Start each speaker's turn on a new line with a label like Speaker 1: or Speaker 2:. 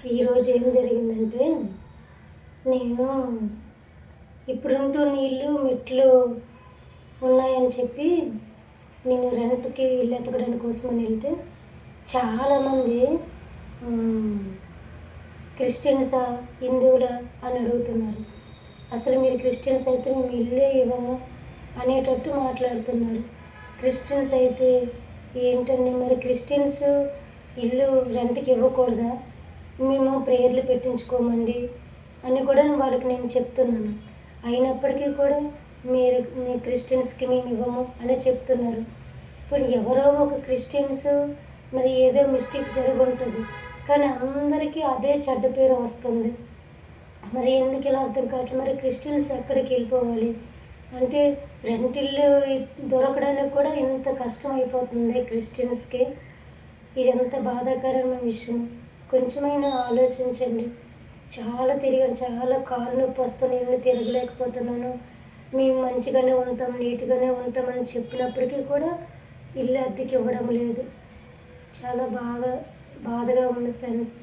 Speaker 1: ఈరోజు ఏం జరిగిందంటే, నేను ఇప్పుడుంటున్న ఇల్లు మెట్లు ఉన్నాయని చెప్పి నేను రెంట్‌కి ఇల్లు ఎతకడానికి కోసమని వెళ్తే చాలామంది క్రిస్టియన్సా, హిందువులా అని అడుగుతున్నారు. అసలు మీరు క్రిస్టియన్స్ అయితే మేము ఇల్లే ఇవ్వము అనేటట్టు మాట్లాడుతున్నారు. క్రిస్టియన్స్ అయితే ఏంటండి మరి క్రిస్టియన్స్ ఇల్లు రెంట్‌కి ఇవ్వకూడదా? మేము ప్రేయర్లు పెట్టించుకోమండి అని కూడా వాళ్ళకి నేను చెప్తున్నాను. అయినప్పటికీ కూడా మీ క్రిస్టియన్స్‌కి మేము ఇవ్వము అని చెప్తున్నారు. ఇప్పుడు ఎవరో ఒక క్రిస్టియన్స్ మరి ఏదో మిస్టేక్ జరిగి ఉంటుంది. కానీ అందరికీ అదే చెడ్డ పేరు వస్తుంది. మరి ఎందుకు ఇలా అర్థం కావట్లేదు. మరి క్రిస్టియన్స్ ఎక్కడికి వెళ్ళిపోవాలి? అంటే రెంట్ ఇల్లు దొరకడానికి కూడా ఇంత కష్టం అయిపోతుంది క్రిస్టియన్స్‌కి. ఇది ఎంత బాధాకరమైన విషయం. కొంచెమైనా ఆలోచించండి. చాలా తిరిగాను, చాలా కాళ్ళు నొప్పి వస్తుంది, ఇల్లు తిరగలేకపోతున్నాను. మేము మంచిగానే ఉంటాం, నీట్‌గానే ఉంటామని చెప్పినప్పటికీ కూడా ఇల్లు అద్దెకి ఇవ్వడం లేదు. చాలా బాధగా ఉంది ఫ్రెండ్స్.